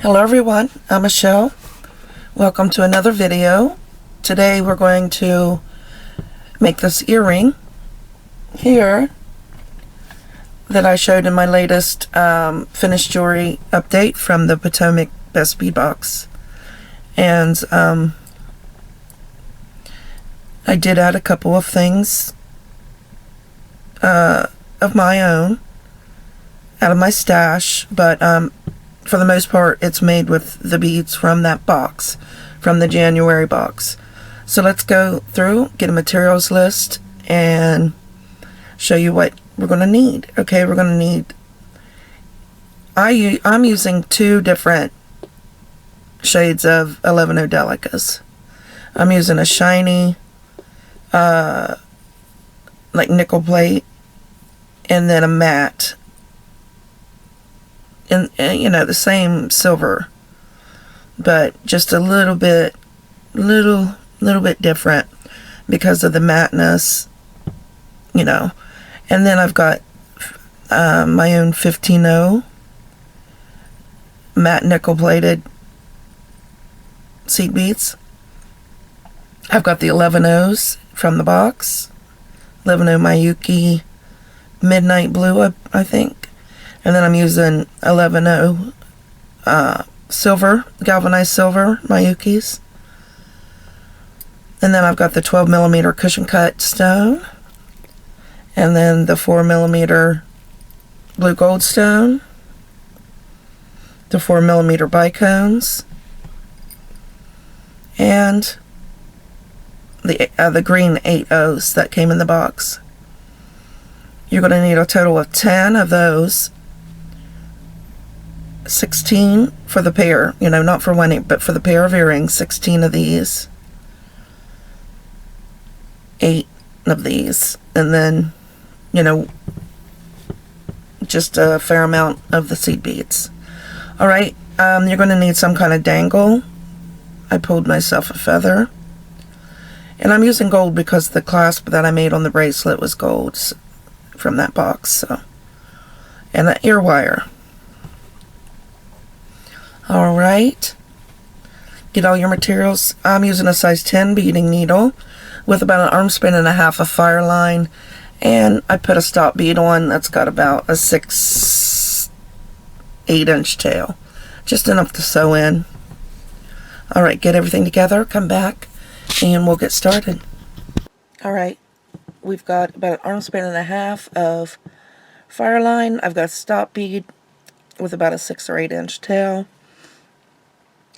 Hello everyone, I'm Michelle. Welcome to another video. Today we're going to make this earring here that I showed in my latest finished jewelry update from the Potomac Best Bead Box. And I did add a couple of things of my own out of my stash, but for the most part it's made with the beads from that box, from the January box. So let's go through, get a materials list, and show you what we're going to need. Okay, we're going to need, I'm using two different shades of 11 Delicas. I'm using a shiny like nickel plate, and then a matte, and you know, the same silver, but just a little bit different because of the matteness, you know. And then I've got my own 15-0 matte nickel plated seed beads. I've got the 11-0s from the box, 11-0 Mayuki Midnight Blue, I think. And then I'm using 11-0 silver, galvanized silver Mayukis. And then I've got the 12mm cushion cut stone. And then the 4mm blue gold stone. The 4mm bicones. And the green 8-0s that came in the box. You're going to need a total of 10 of those. 16 for the pair, you know, not for one, but for the pair of earrings. 16 of these, 8 of these, and then, you know, just a fair amount of the seed beads. Alright, you're going to need some kind of dangle. I pulled myself a feather, and I'm using gold because the clasp that I made on the bracelet was gold from that box. So, and an ear wire. Alright, get all your materials. I'm using a size 10 beading needle with about an arm span and a half of fire line, and I put a stop bead on that's got about a 8-inch tail, just enough to sew in. Alright, get everything together, come back, and we'll get started. Alright, we've got about an arm span and a half of fire line. I've got a stop bead with about a 6 or 8-inch tail.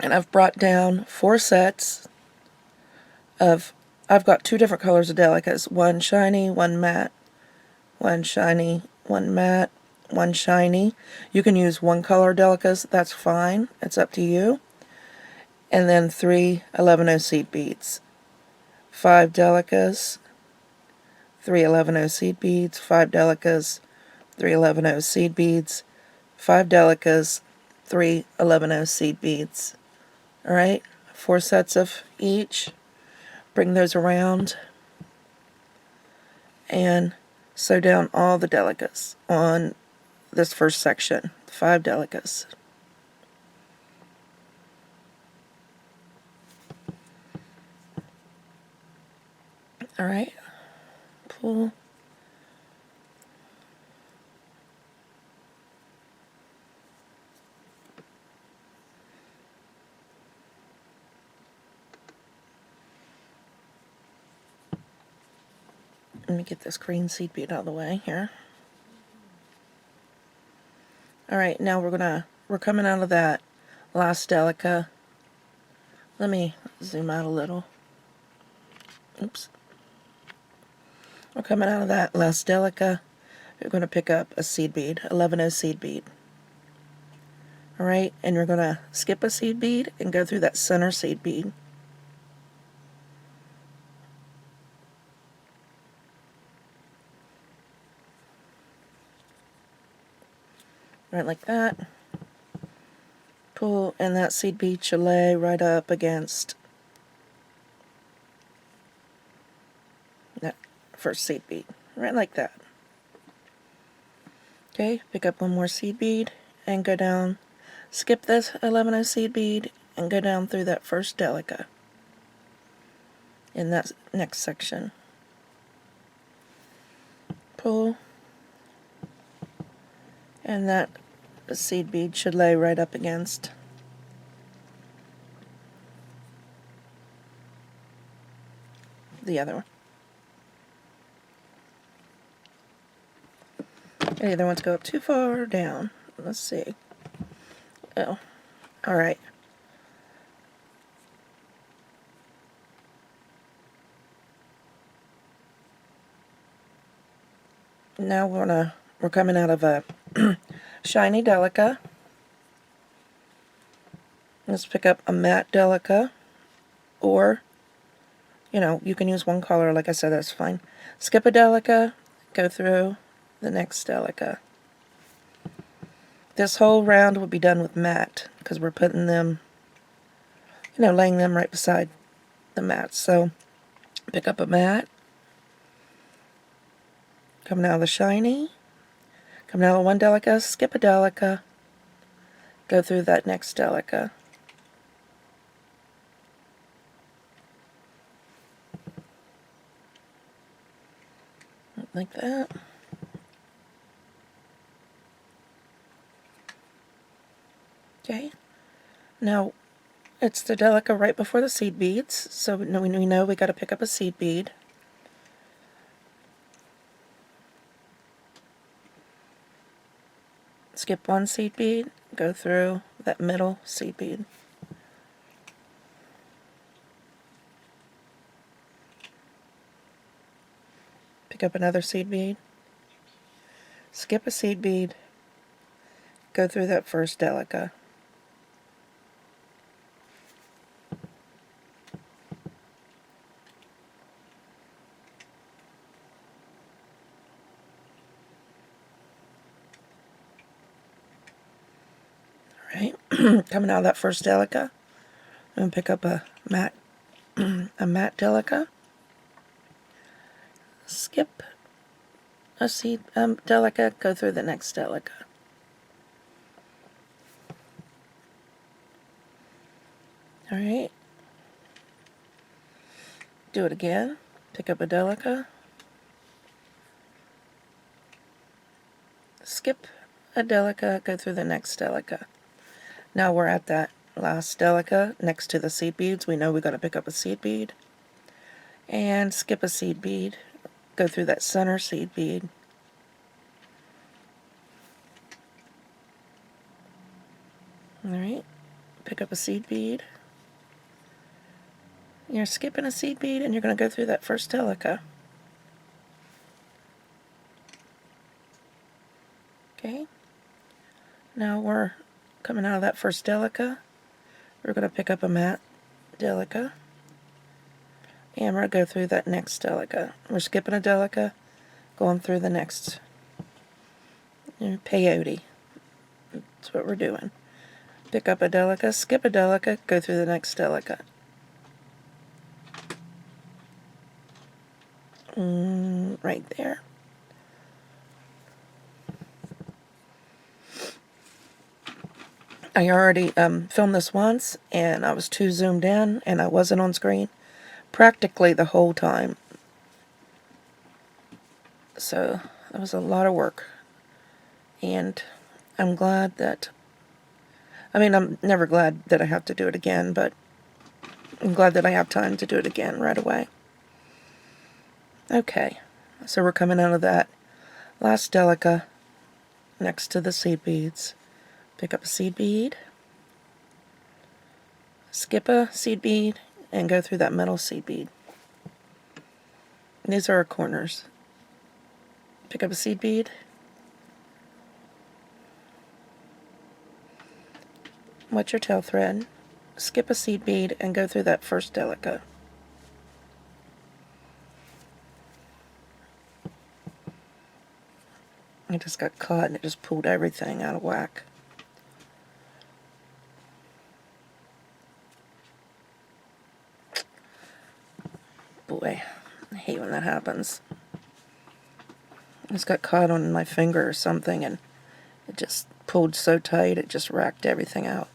And I've brought down 4 sets of, I've got 2 different colors of delicas. One shiny, one matte. One shiny, one matte, one shiny. You can use one color delicas, that's fine. It's up to you. And then 3 11-0 seed beads. 5 delicas, 3 11-0 seed beads, 5 delicas, 3 11-0 seed beads, 5 delicas, 3 11-0 seed beads. Alright, 4 sets of each. Bring those around and sew down all the delicas on this first section. 5 delicas. Alright, pull. Let me get this green seed bead out of the way here. Alright, now we're coming out of that last delica. Let me zoom out a little. Oops. We're coming out of that last delica. We're going to pick up a seed bead, 11-0 seed bead. Alright, and you're going to skip a seed bead and go through that center seed bead. Right like that. Pull, and that seed bead should lay right up against that first seed bead. Right like that. Okay, pick up one more seed bead and go down skip this 11 seed bead and go down through that first delica in that next section. Pull, and that seed bead should lay right up against the other one. I either want to go up too far or down. Let's see. Oh, alright. Now we're coming out of a shiny delica. Let's pick up a matte delica, or, you know, you can use one color, like I said, that's fine. Skip a delica, go through the next delica. This whole round will be done with matte, because we're putting them, you know, laying them right beside the matte. So, pick up a matte, coming out of the shiny, coming out of one delica, skip a delica, go through that next delica. Like that. Okay. Now, it's the delica right before the seed beads, so we know we got to pick up a seed bead. Skip one seed bead, go through that middle seed bead. Pick up another seed bead, skip a seed bead, go through that first delica. Alright, coming out of that first delica, I'm going to pick up a matte delica, skip a seed delica, go through the next delica. Alright, do it again, pick up a delica, skip a delica, go through the next delica. Now we're at that last delica next to the seed beads. We know we got to pick up a seed bead and skip a seed bead, go through that center seed bead. Alright, pick up a seed bead. You're skipping a seed bead and you're going to go through that first delica. Okay, now we're coming out of that first delica. We're going to pick up a matte delica and we're going to go through that next delica. We're skipping a delica, going through the next peyote. That's what we're doing. Pick up a delica, skip a delica, go through the next delica. Right there. I already filmed this once, and I was too zoomed in, and I wasn't on screen practically the whole time. So, that was a lot of work. And I'm glad that, I mean, I'm never glad that I have to do it again, but I'm glad that I have time to do it again right away. Okay, so we're coming out of that last delica next to the seed beads. Pick up a seed bead, skip a seed bead, and go through that middle seed bead. These are our corners. Pick up a seed bead, wet your tail thread, skip a seed bead, and go through that first delica. I just got caught and it just pulled everything out of whack. Boy, I hate when that happens. I just got caught on my finger or something and it just pulled so tight it just racked everything out.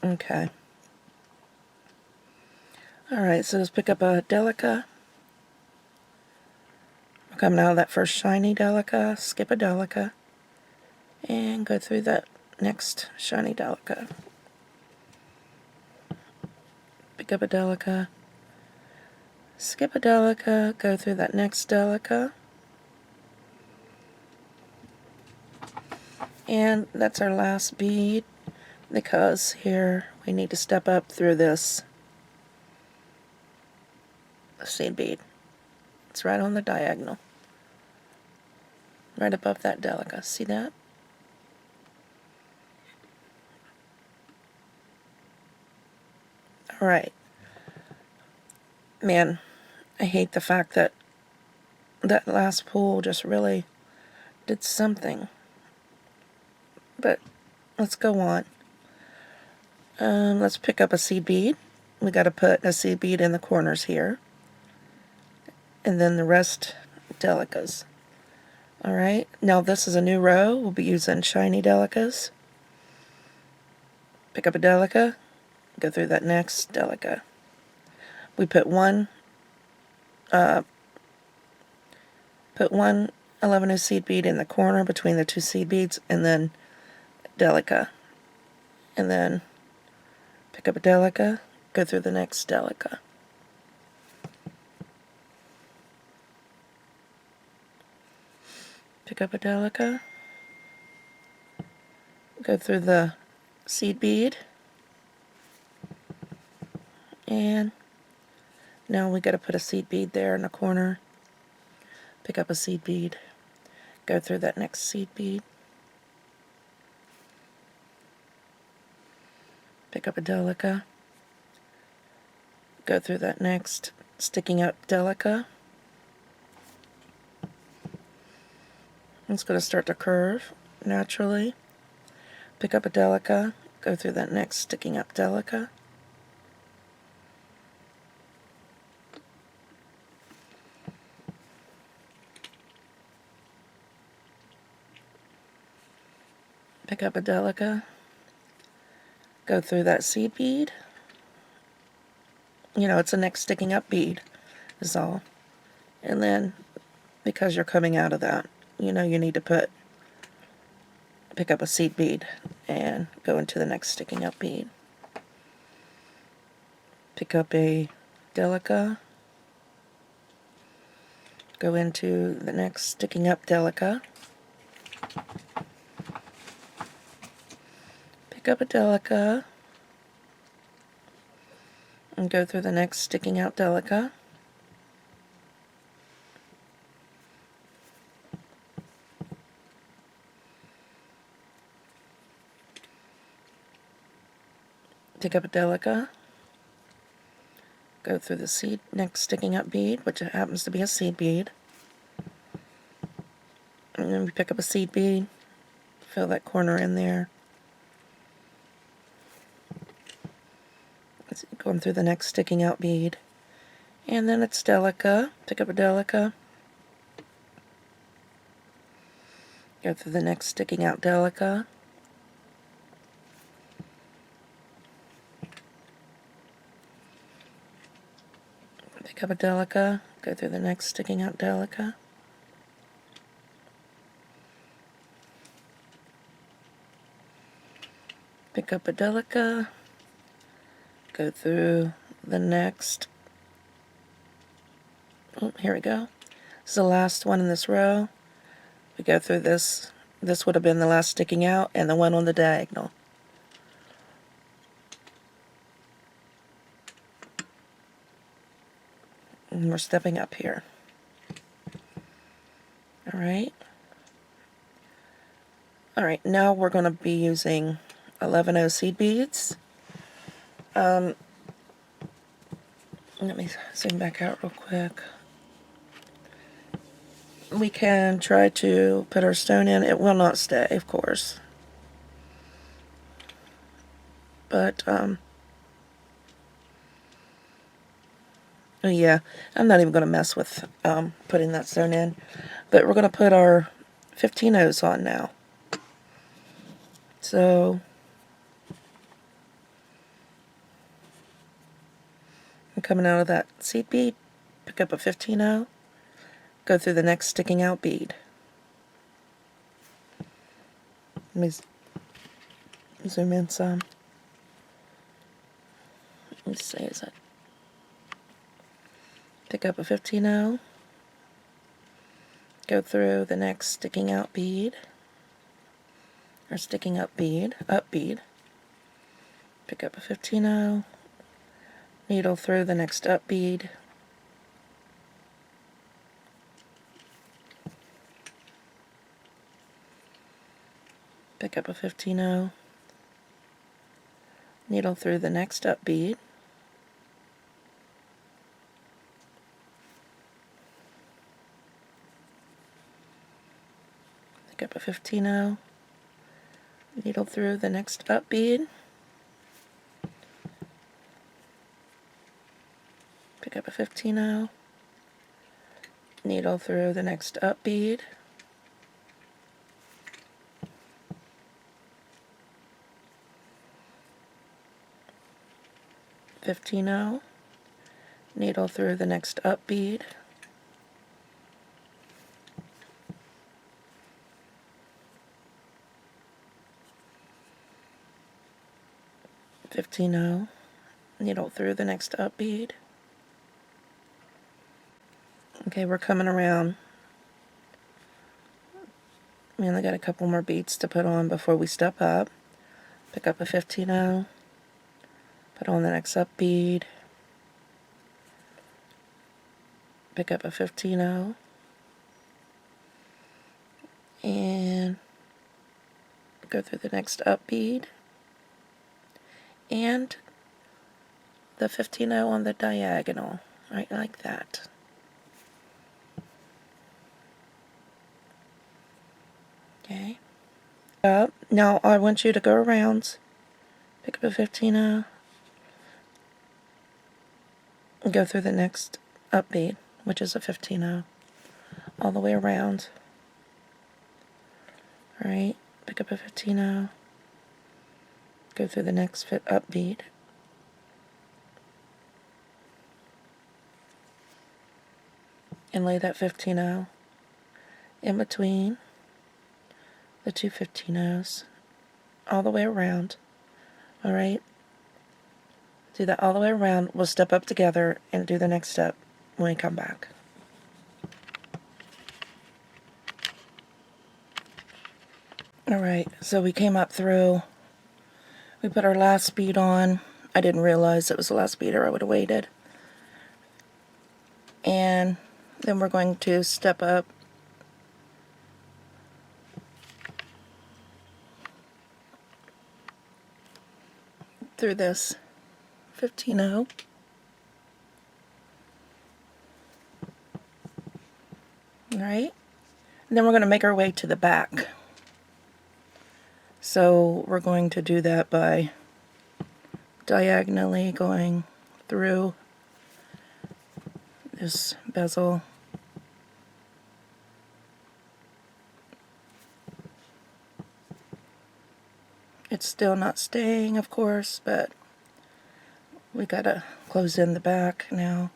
Okay. Alright, so let's pick up a Delica. Coming out of that first shiny Delica, skip a Delica, and go through that next shiny Delica. Pick up a Delica, skip a Delica, go through that next Delica. And that's our last bead, because here we need to step up through this seed bead. It's right on the diagonal, right above that Delica. See that? Alright. Man, I hate the fact that that last pull just really did something. But let's go on. Let's pick up a seed bead. We got to put a seed bead in the corners here. And then the rest Delicas. Alright, now this is a new row. We'll be using shiny Delicas. Pick up a Delica, go through that next Delica. We put one 11 seed bead in the corner between the two seed beads, and then Delica. And then pick up a Delica, go through the next Delica. Pick up a Delica, go through the seed bead, and now we got to put a seed bead there in the corner. Pick up a seed bead, go through that next seed bead, pick up a Delica, go through that next sticking up Delica. It's going to start to curve naturally. Pick up a Delica, go through that next sticking up Delica. Pick up a Delica, go through that seed bead. You know, it's the next sticking up bead is all. And then, because you're coming out of that, you know you need to pick up a seed bead and go into the next sticking up bead. Pick up a Delica, go into the next sticking up Delica. Pick up a Delica and go through the next sticking out Delica. Pick up a Delica, go through the next sticking up bead, which happens to be a seed bead. And then we pick up a seed bead, fill that corner in there. It's going through the next sticking out bead. And then it's Delica, pick up a Delica, go through the next sticking out Delica. Pick up a Delica, go through the next sticking out Delica. Pick up a Delica, go through the next, oh, here we go. This is the last one in this row. We go through this. This would have been the last sticking out and the one on the diagonal. And we're stepping up here. Alright. Alright, now we're going to be using 11 seed beads. Let me zoom back out real quick. We can try to put our stone in. It will not stay, of course. but oh yeah, I'm not even going to mess with putting that sewn in, but we're going to put our 15-0s on now. So I'm coming out of that seed bead, pick up a 15-0, go through the next sticking out bead. Let me zoom in some. Let me see, is it? Pick up a 15-0, go through the next sticking out bead, or sticking up bead, pick up a 15-0, needle through the next up bead, pick up a 15-0, needle through the next up bead, pick up a 15-0, needle through the next up bead, pick up a 15-0, needle through the next up bead, needle through the next up bead, 15-0, needle through the next up bead. Okay, we're coming around. We only got a couple more beads to put on before we step up. Pick up a 15-0, put on the next up bead, pick up a 15-0, and go through the next up bead, and the 15-0 on the diagonal, right like that. Okay. Now I want you to go around, pick up a 15-0, and go through the next up bead, which is a 15-0, all the way around. Alright, pick up a 15-0, go through the next up bead, and lay that 15-0 in between the two 15-0s, all the way around. Alright, do that all the way around. We'll step up together and do the next step when we come back. Alright, so we came up through, we put our last bead on. I didn't realize it was the last bead or I would have waited. And then we're going to step up through this 15-0. Alright, and then we're going to make our way to the back. So we're going to do that by diagonally going through this bezel. It's still not staying, of course, but we gotta close in the back now.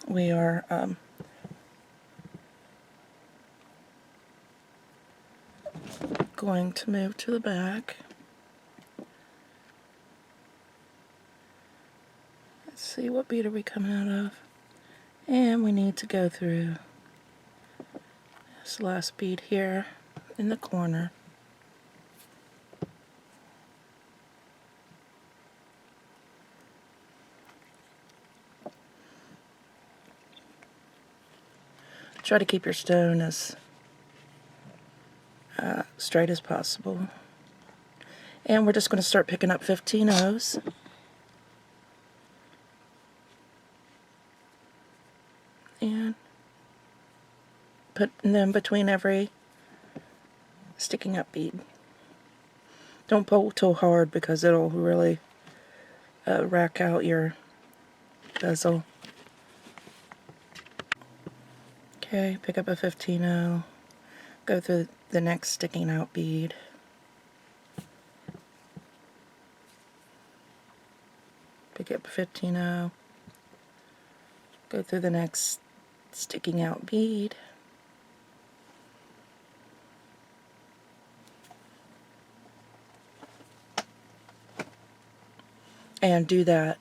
We are going to move to the back. Let's see, what bead are we coming out of? And we need to go through this last bead here in the corner. Try to keep your stone as straight as possible. And we're just going to start picking up 15-0s. And putting them between every sticking up bead. Don't pull too hard because it'll really rack out your bezel. Okay, pick up a 15-0, go through the next sticking out bead. Pick up a 15-0, go through the next sticking out bead. And do that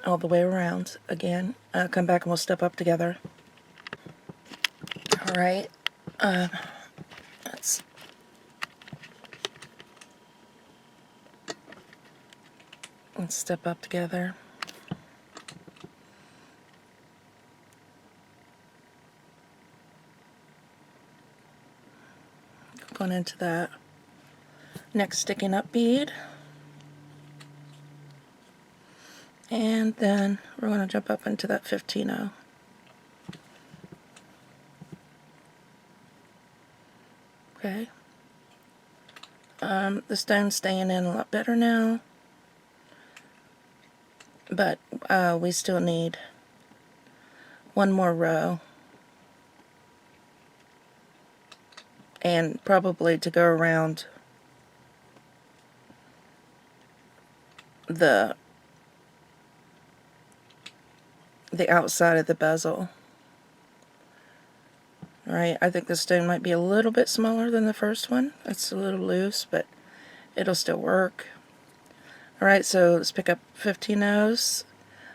all the way around again. Come back and we'll step up together. Alright, let's step up together. Going into that next sticking up bead. And then we're going to jump up into that 15-0. Okay. The stone's staying in a lot better now, but we still need one more row, and probably to go around the outside of the bezel. Right, I think the stone might be a little bit smaller than the first one. It's a little loose, but it'll still work. Alright, so let's pick up 15-0s,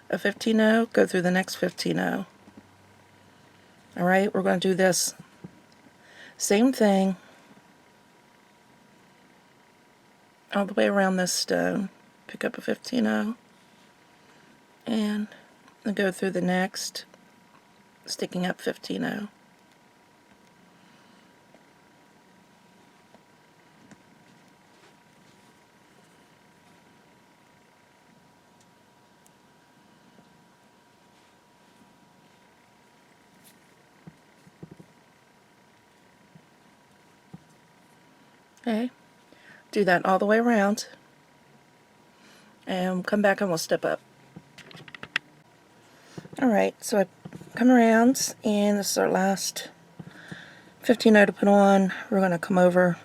a 15-0, go through the next 15-0. Alright, we're going to do this same thing all the way around this stone. Pick up a 15-0 and go through the next sticking up 15-0. Okay, do that all the way around, and come back and we'll step up. Alright, so I come around, and this is our last 15-0 to put on. We're going to come over.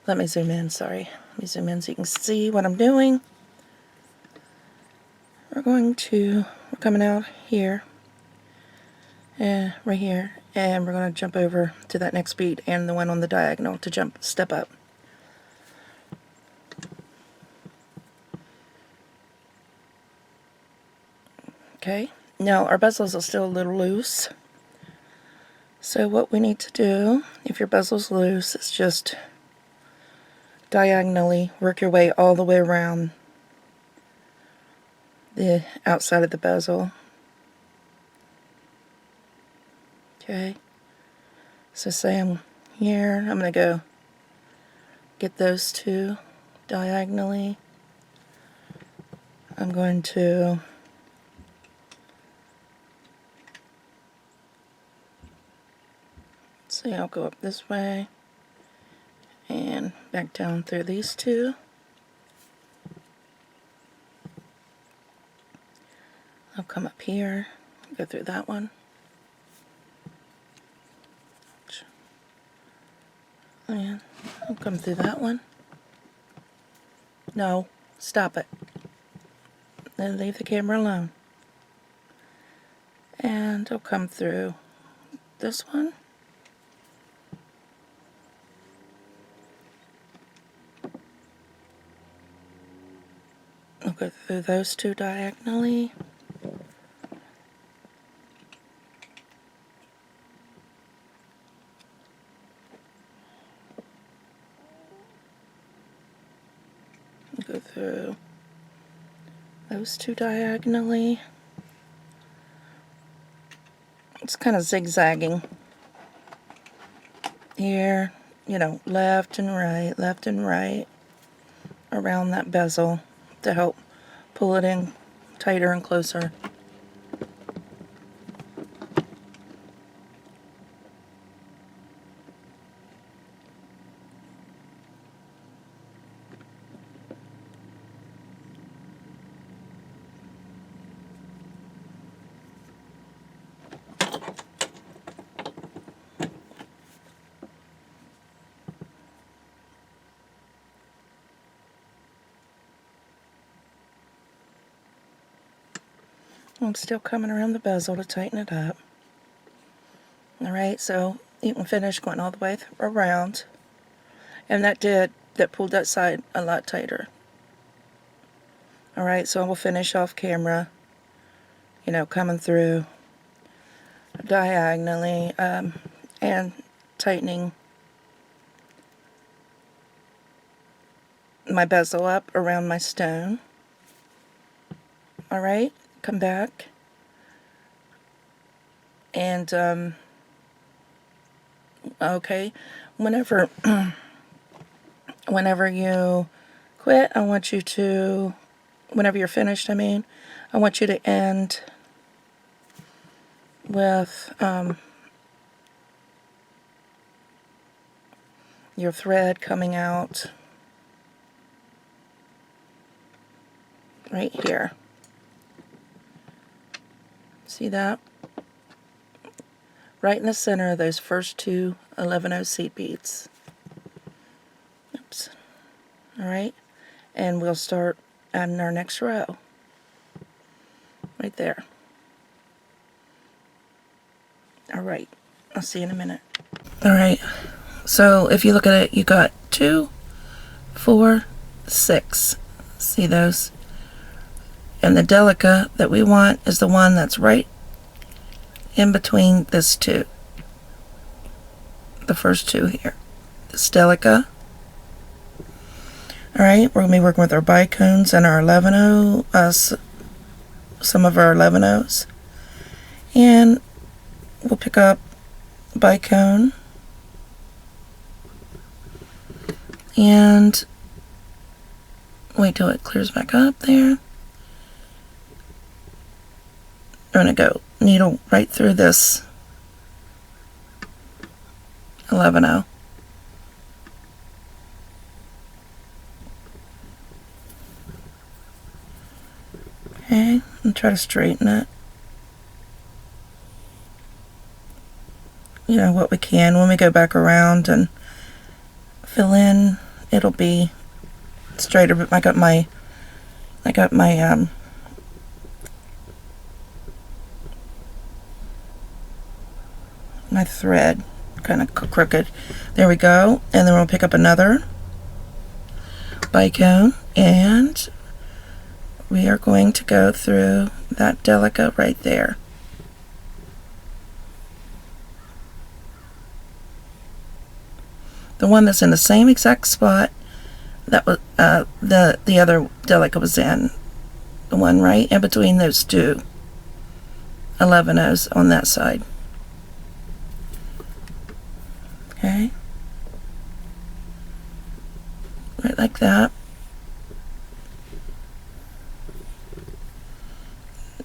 Let me zoom in, sorry. Let me zoom in so you can see what I'm doing. We're coming out here, right here, and we're going to jump over to that next bead and the one on the diagonal to step up. Okay, now our bezels are still a little loose, so what we need to do, if your bezel's loose, is just diagonally work your way all the way around the outside of the bezel. Okay, so say I'm here, I'm going to go get those two diagonally. I'm going to see, I'll go up this way and back down through these two. I'll come up here, go through that one. And I'll come through that one. No, stop it. Then leave the camera alone. And I'll come through this one. I'll go through those two diagonally. Go through those two diagonally. It's kind of zigzagging here, you know, left and right around that bezel to help pull it in tighter and closer. I'm still coming around the bezel to tighten it up. Alright, so you can finish going all the way around. And that pulled that side a lot tighter. Alright, so we'll finish off camera, you know, coming through diagonally and tightening my bezel up around my stone. Alright, come back and okay, whenever you quit, I want you to, whenever you're finished, I want you to end with your thread coming out right here. See that? Right in the center of those first two 11/0 seed beads. Oops. Alright, and we'll start adding our next row. Right there. Alright, I'll see you in a minute. Alright, so if you look at it, you got 2, 4, 6. See those? And the delica that we want is the one that's right in between this two. The first two here. This delica. Alright, we're going to be working with our bicones and our 11/0, some of our 11/0s. And we'll pick up bicone and wait till it clears back up there. We're going to go needle right through this 11/0. Okay, and try to straighten it. You know, what we can. When we go back around and fill in, it'll be straighter, but I got my my thread kind of crooked. There we go. And then we'll pick up another bicone and we are going to go through that delica right there. The one that's in the same exact spot that was the other delica was in. The one right in between those two 11/0s on that side. Okay. Right like that.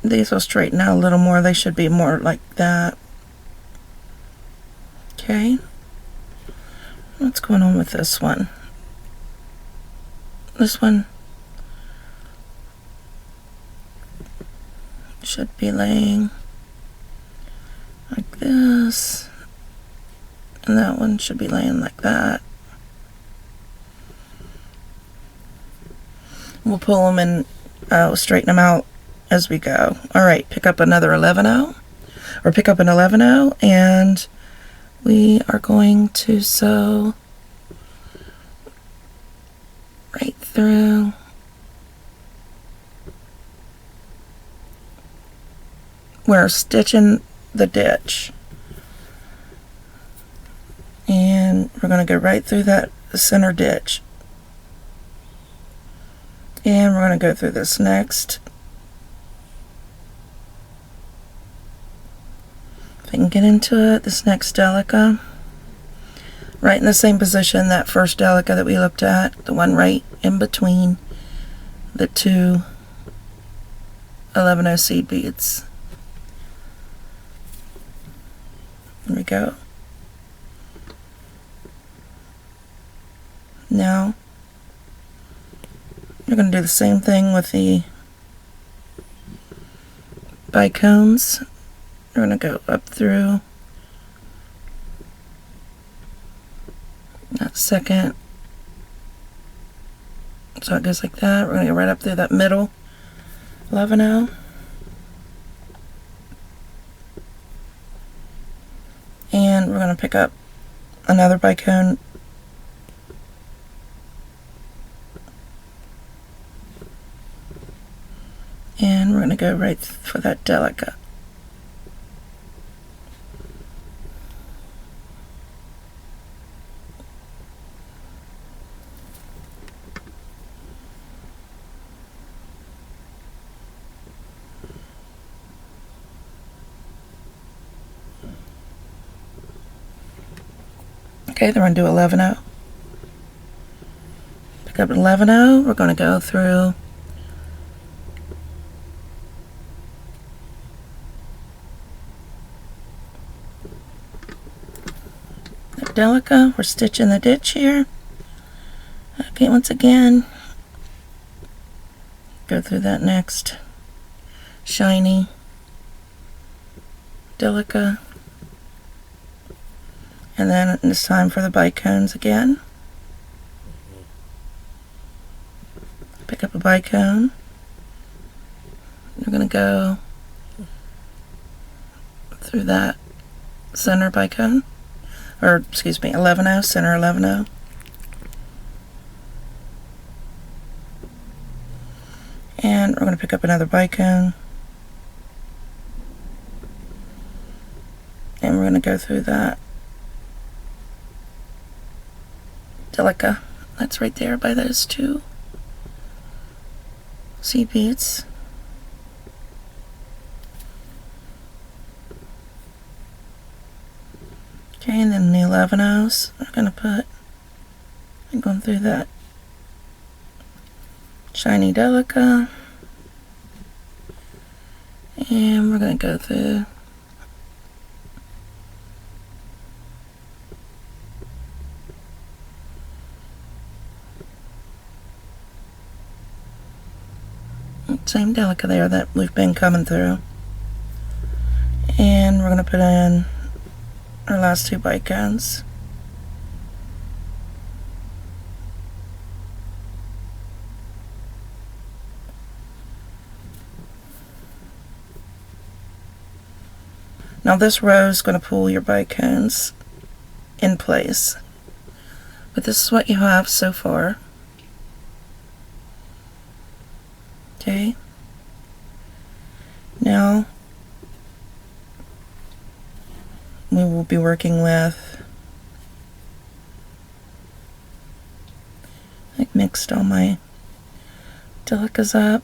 These will straighten out a little more. They should be more like that. Okay. What's going on with this one? This one should be laying like this. And that one should be laying like that. We'll pull them and straighten them out as we go. Alright, pick up another 11/0, or pick up an 11/0, and we are going to sew right through we're stitching the ditch. And we're going to go right through that center ditch. And we're going to go through this next. If I can get into it, this next delica. Right in the same position, that first delica that we looked at. The one right in between the two 11/0 seed beads. There we go. Now, you're going to do the same thing with the bicones. We're going to go up through that second. So it goes like that. We're going to go right up through that middle 11/0. we're going to pick up another bicone. And we're going to go right for that delicate. Okay, then we're going to do 11-0. Pick up 11-0. We're going to go through the delica. We're stitching the ditch here. Okay, once again, go through that next shiny delica. And then it's time for the bicones again. Pick up a bicone. We're going to go through that center bicone. Or, excuse me, 11-0, center 11-0. And we're going to pick up another bicone. And we're going to go through that delica. That's right there by those two seed beads. Okay, and then the 11-0s, we're going to put, I'm going through that shiny delica. And we're going to go through same delica there that we've been coming through. And we're going to put in our last two bicones. Now this row is going to pull your bicones in place. But this is what you have so far. Okay. Now we will be working with, I've mixed all my delicas up.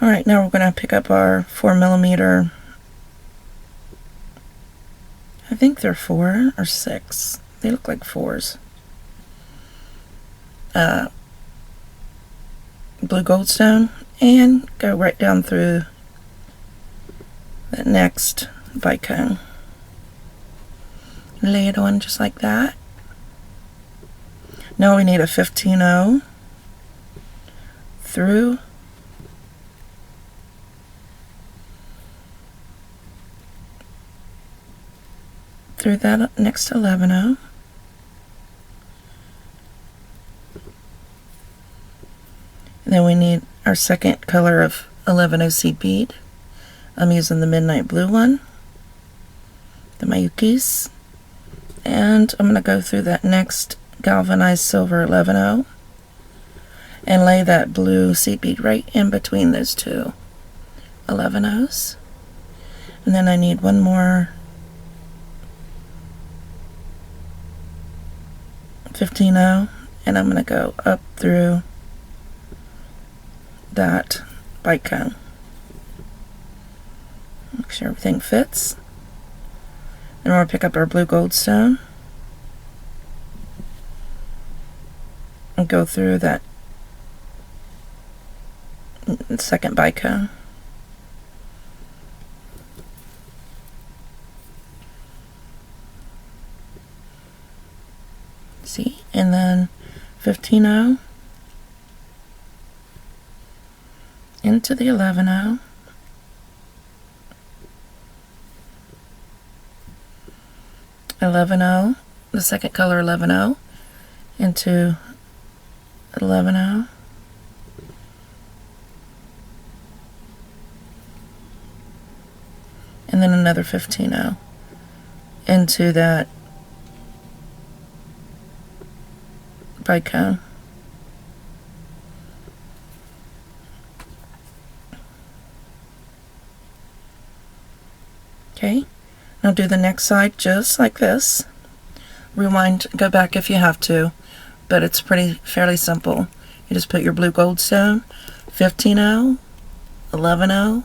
Alright, now we're going to pick up our 4mm, I think they're 4 or 6, they look like 4s, blue goldstone, and go right down through the next bicone. Lay it on just like that. Now we need a 15-0 through that next 11-0. Then we need our second color of 11-0 seed bead. I'm using the midnight blue one, the Mayukis, and I'm going to go through that next galvanized silver 11-0 and lay that blue seed bead right in between those two 11-0s. And then I need one more 15-0, and I'm going to go up through that bicone. Make sure everything fits. Then we're going to pick up our blue goldstone and go through that second bicone. See? And then 15-0 into the 11-0. The second color 11-0 into 11-0. And then another 15-0 into that bicone. Okay, now do the next side just like this. Rewind, go back if you have to, but it's fairly simple. You just put your blue goldstone, 15-0, 11-0,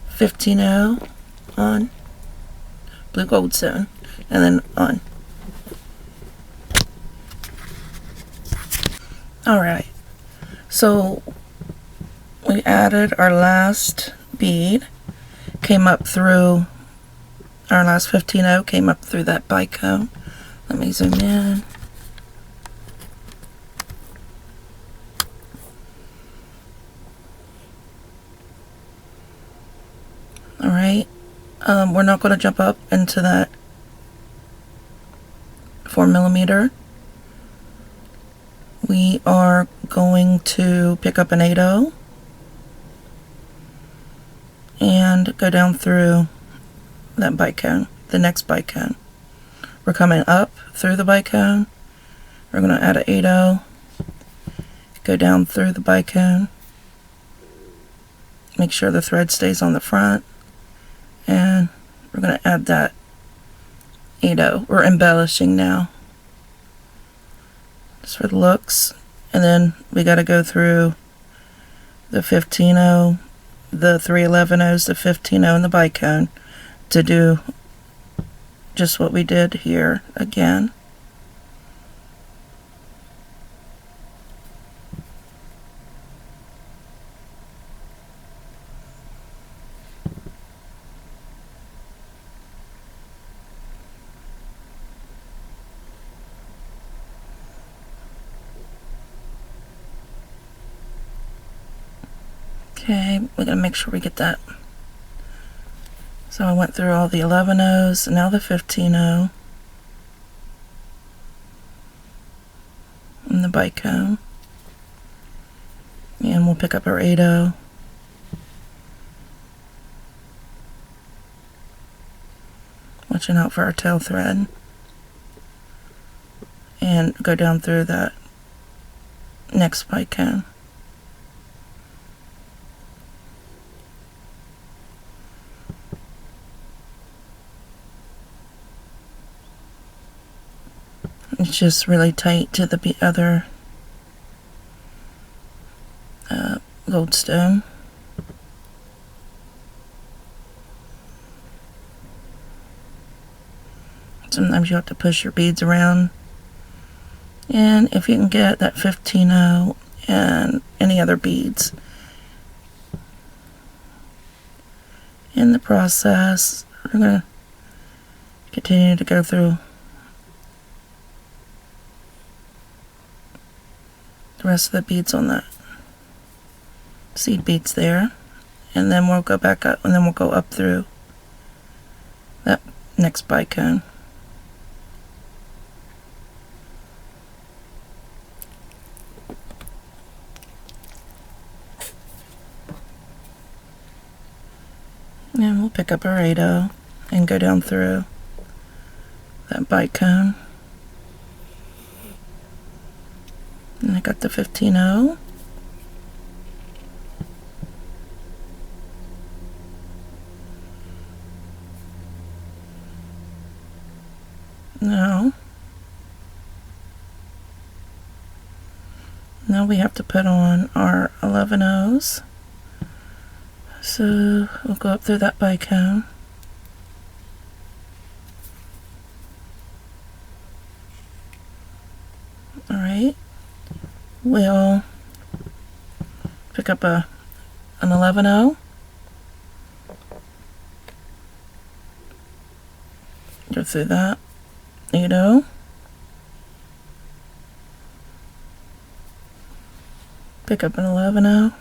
15-0 on, blue goldstone, and then on. Alright, so we added our last bead, came up through, our last 15-0 came up through that bicone. Let me zoom in. Alright, we're not going to jump up into that 4mm. We are going to pick up an 8-0 and go down through that bicone, the next bicone. We're coming up through the bicone. We're going to add an 8-0, go down through the bicone, make sure the thread stays on the front, and we're going to add that 8-0. We're embellishing now, just for the looks. And then we got to go through the 15-0, the 3-11-0s, the 15-0, and the bicone to do just what we did here again. Okay, we're going to make sure we get that. So I went through all the 11-0s, now the 15-0, and the bicone. And we'll pick up our 8-0. Watching out for our tail thread. And go down through that next bicone. It's just really tight to the other goldstone. Sometimes you have to push your beads around. And if you can get that 15-0 and any other beads in the process, we're going to continue to go through the rest of the beads on that seed beads there, and then we'll go back up, and then we'll go up through that next bicone. And we'll pick up our 8-0 and go down through that bicone. And I got the 15-0. Now we have to put on our 11-0s. So we'll go up through that bicone. Alright. We'll pick up an 11-0. Go through that 8-0. Pick up an 11-0.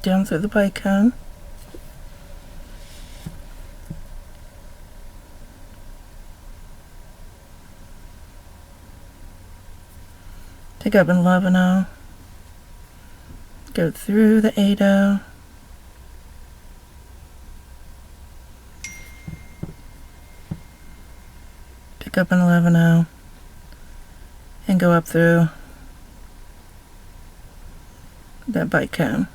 Down through the bicone. Pick up an 11-0, go through the 8-0, pick up an 11-0, and go up through that bite cone.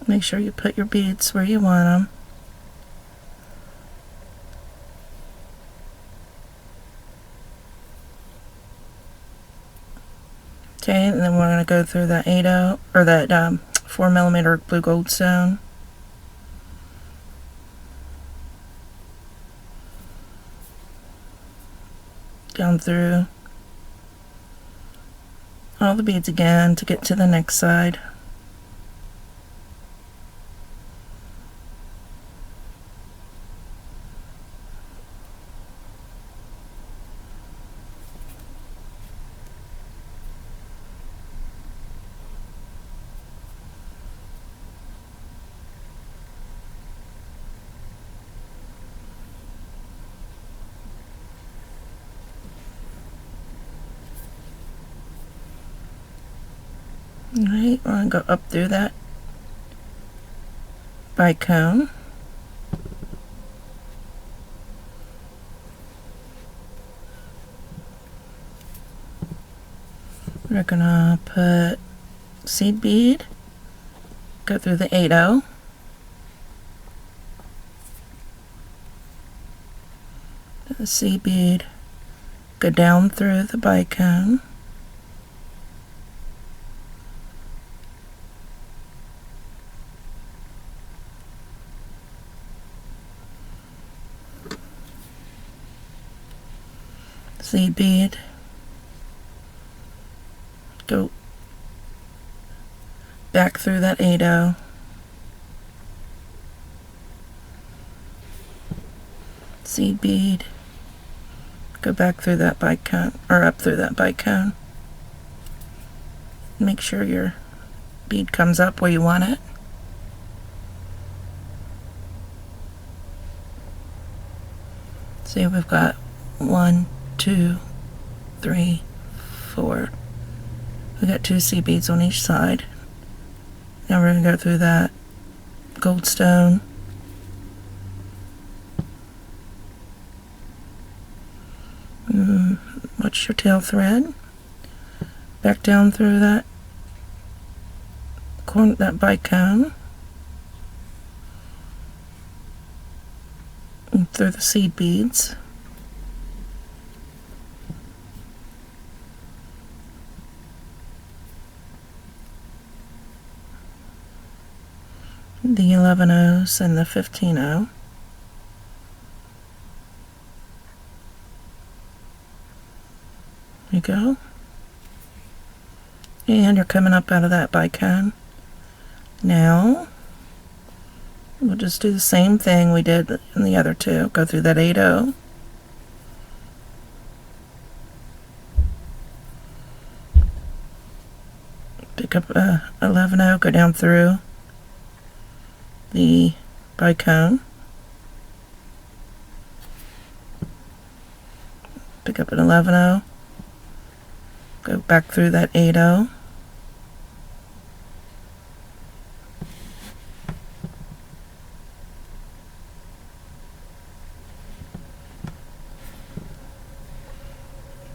Make sure you put your beads where you want them. Okay, and then we're going to go through that 8-0 or that 4mm blue gold stone. Down through all the beads again to get to the next side. Alright, we're going to go up through that bite cone. We're going to put seed bead, go through the 8-0, the seed bead, go down through the bite cone, seed bead, go back through that 8-0, seed bead, go back through that bite cone, or up through that bite cone. Make sure your bead comes up where you want it. See, we've got 1, 2, 3, 4. We got 2 seed beads on each side. Now we're going to go through that gold stone. Watch your tail thread. Back down through that corner, that bite cone. And through the seed beads. The 11-0s and the 15-0. There you go. And you're coming up out of that bite cone. Now, we'll just do the same thing we did in the other two. Go through that 8-0. Pick up a 11-0, go down through the bite cone. Pick up an 11-0. Go back through that 8-0.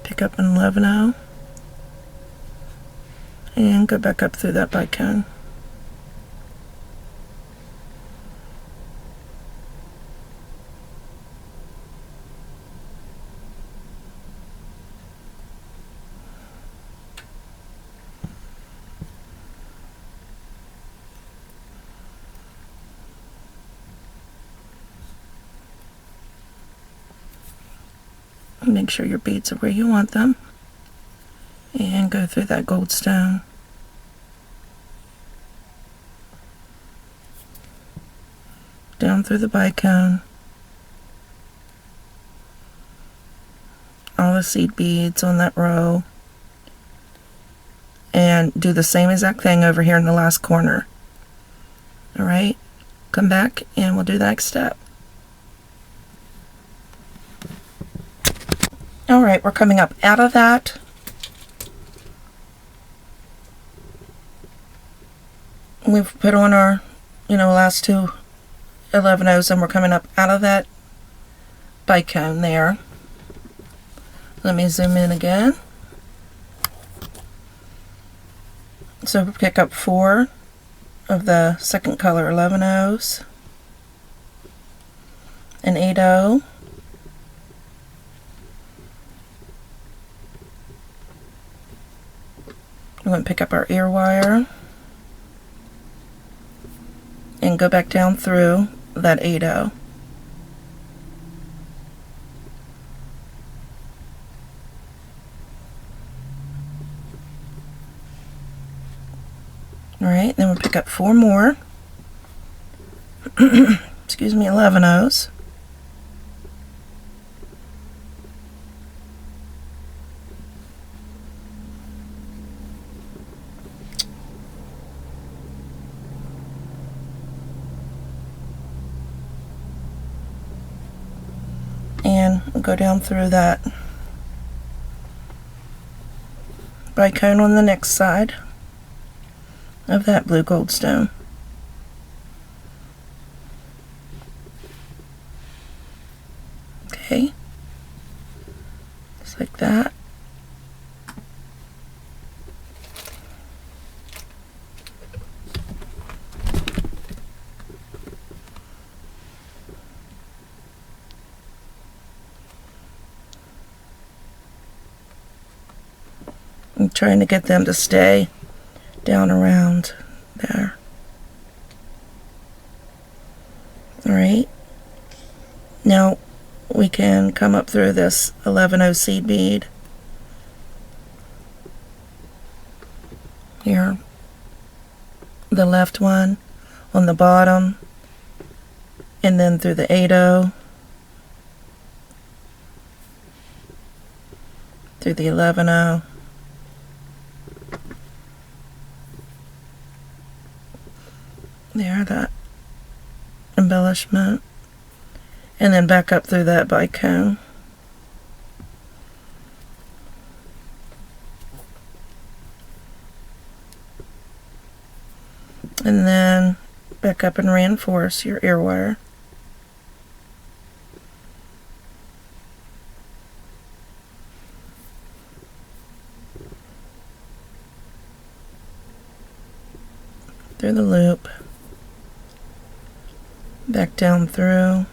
Pick up an 11-0. And go back up through that bite cone. Make sure your beads are where you want them. And go through that gold stone. Down through the bite cone. All the seed beads on that row. And do the same exact thing over here in the last corner. Alright, come back and we'll do the next step. All right, we're coming up out of that. We've put on our, last two 11-0s, and we're coming up out of that bicone there. Let me zoom in again. So we pick up 4 of the second color 11-0s, an 8-0, we're going to pick up our ear wire and go back down through that 8-0. Alright, then we'll pick up 4 more, excuse me, 11-0s. And we'll go down through that bicone on the next side of that blue goldstone. Okay, just like that. I'm trying to get them to stay down around there. Alright, now we can come up through this 11-0 seed bead here, the left one on the bottom, and then through the 8-0, through the 11-0, there, that embellishment, and then back up through that bicone. And then back up and reinforce your ear wire. Through the loop. Back down through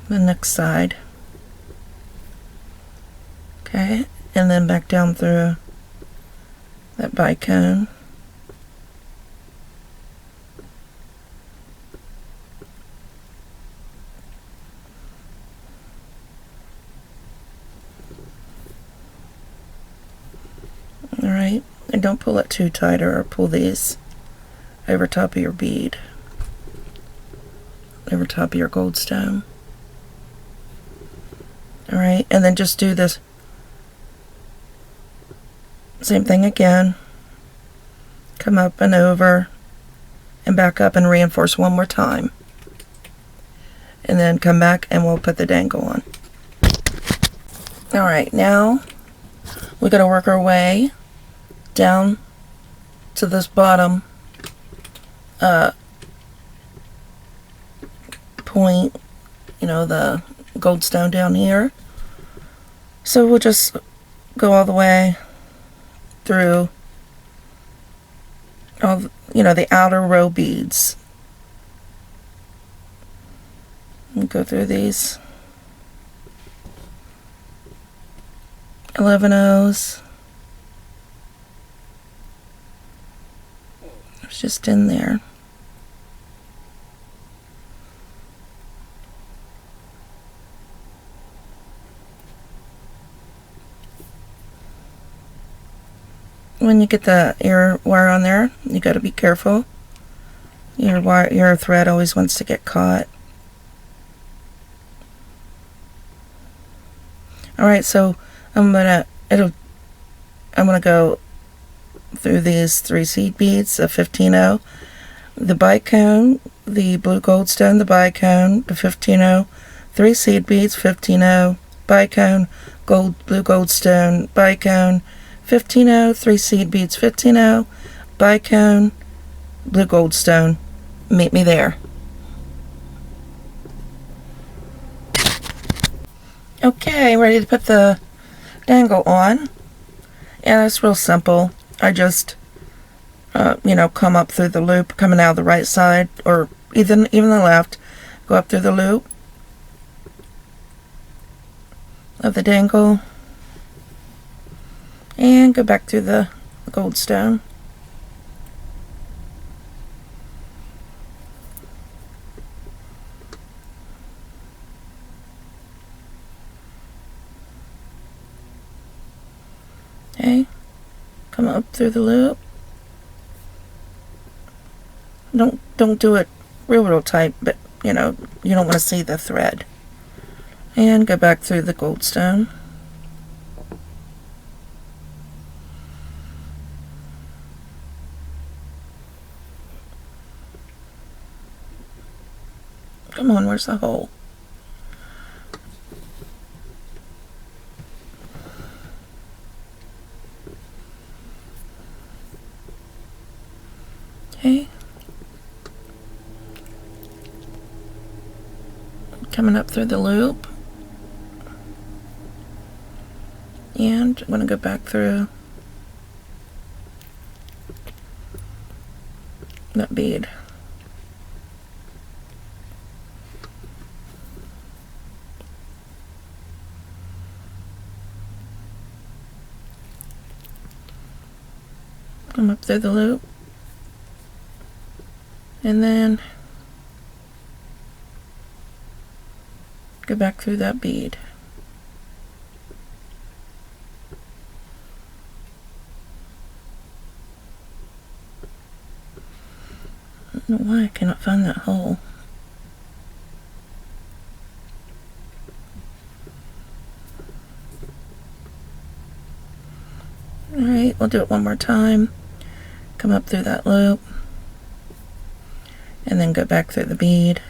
the next side. Okay, and then back down through that bicone. Alright, and don't pull it too tight or pull these over top of your bead, over top of your goldstone. Alright, and then just do this same thing again. Come up and over and back up and reinforce one more time. And then come back and we'll put the dangle on. Alright, now we got to work our way down to this bottom point, the goldstone down here. So we'll just go all the way through all, the outer row beads. We'll go through these 11-0s. It's just in there. When you get the ear wire on there, you got to be careful. Your thread always wants to get caught. All right, so I'm gonna go through these 3 seed beads of 15-0, the bicone, the blue goldstone, the bicone, the 15-0, 3 seed beads, 15-0, bicone, blue goldstone, bicone, 15-0, 3 seed beads, 15-0, bicone, blue goldstone. Meet me there. Okay, ready to put the dangle on. Yeah, it's real simple. I just, come up through the loop, coming out of the right side, or even the left. Go up through the loop of the dangle, and go back through the goldstone. Okay, come up through the loop. Don't do it real tight, but you don't want to see the thread. And go back through the goldstone. Come on, where's the hole? Okay. Coming up through the loop. And I'm going to go back through that bead. Come up through the loop. And then go back through that bead. I don't know why I cannot find that hole. Alright, we'll do it one more time. Come up through that loop. And then go back through the bead.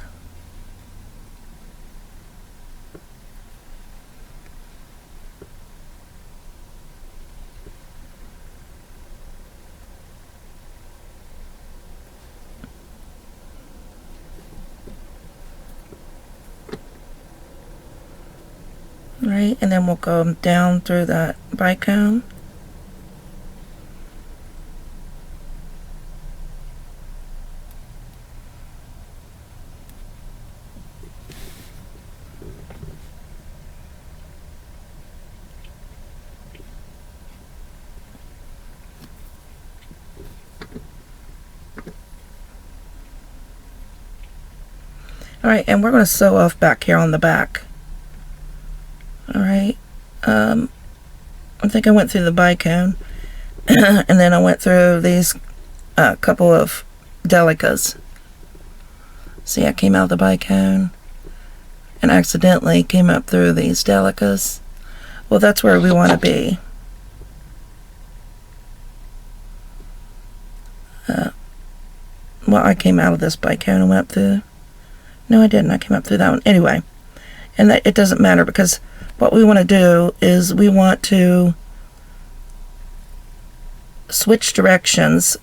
Right, and then we'll go down through that bicone. Alright, and we're going to sew off back here on the back. Alright, I think I went through the bicone, and then I went through these couple of delicas. See, I came out of the bicone, and accidentally came up through these delicas. Well, that's where we want to be. Well, I came out of this bicone and went up through... No, I didn't. I came up through that one. Anyway, and that it doesn't matter, because what we want to do is we want to switch directions,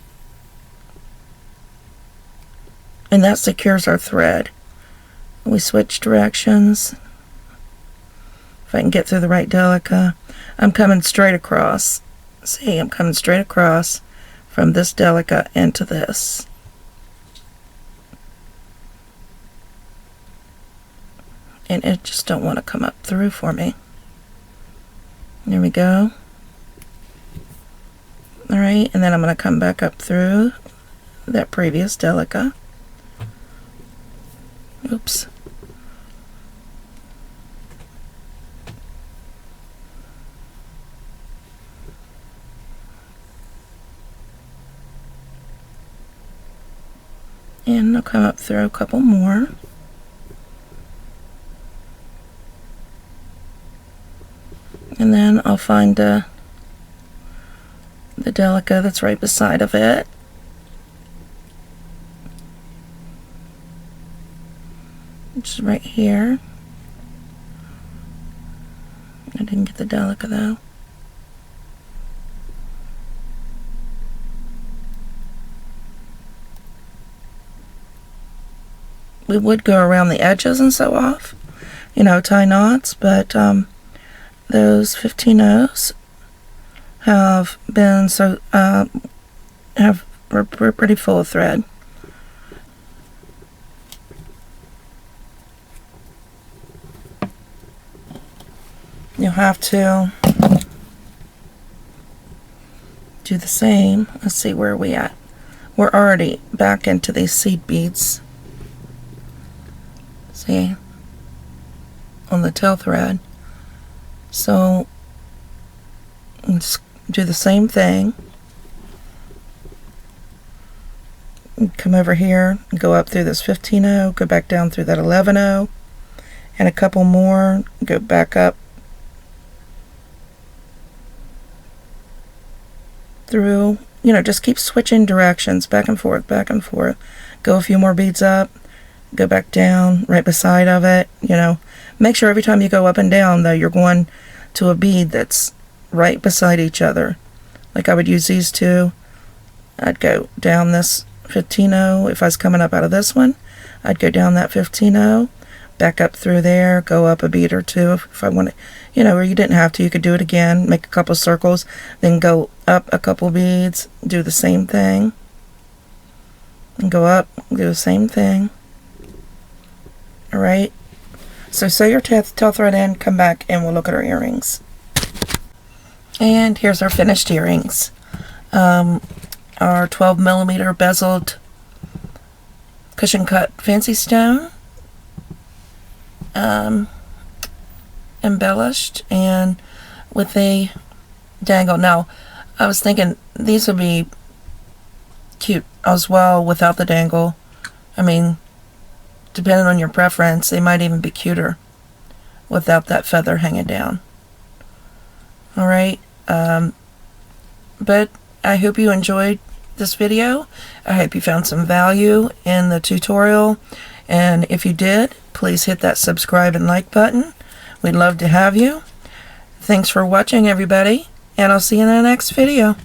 and that secures our thread. We switch directions. If I can get through the right delica, I'm coming straight across. See, I'm coming straight across from this delica into this. And it just don't want to come up through for me. There we go. Alright, and then I'm going to come back up through that previous delica. Oops. And I'll come up through a couple more. And then I'll find the delica that's right beside of it. Which is right here. I didn't get the delica though. We would go around the edges and sew off, you know, tie knots, but those 15-0s have been so we're pretty full of thread. You'll have to do the same. Let's see, where are we at? We're already back into these seed beads. See, on the tail thread. So let's do the same thing. Come over here, go up through this 15-0, go back down through that 11-0, and a couple more, go back up through, you know, just keep switching directions, back and forth, go a few more beads up, go back down, right beside of it, you know. Make sure every time you go up and down, though, you're going to a bead that's right beside each other. Like I would use these two. I'd go down this 15-0. If I was coming up out of this one, I'd go down that 15-0, back up through there, go up a bead or two if I want to, you know, or you didn't have to. You could do it again, make a couple circles, then go up a couple beads, do the same thing, and go up, do the same thing. Alright, so sew your tail thread in, come back, and we'll look at our earrings. And here's our finished earrings. Our 12mm bezeled cushion cut fancy stone, embellished, and with a dangle. Now, I was thinking these would be cute as well without the dangle. I mean, depending on your preference, they might even be cuter without that feather hanging down. Alright, but I hope you enjoyed this video. I hope you found some value in the tutorial, and if you did, please hit that subscribe and like button. We'd love to have you. Thanks for watching, everybody, and I'll see you in the next video.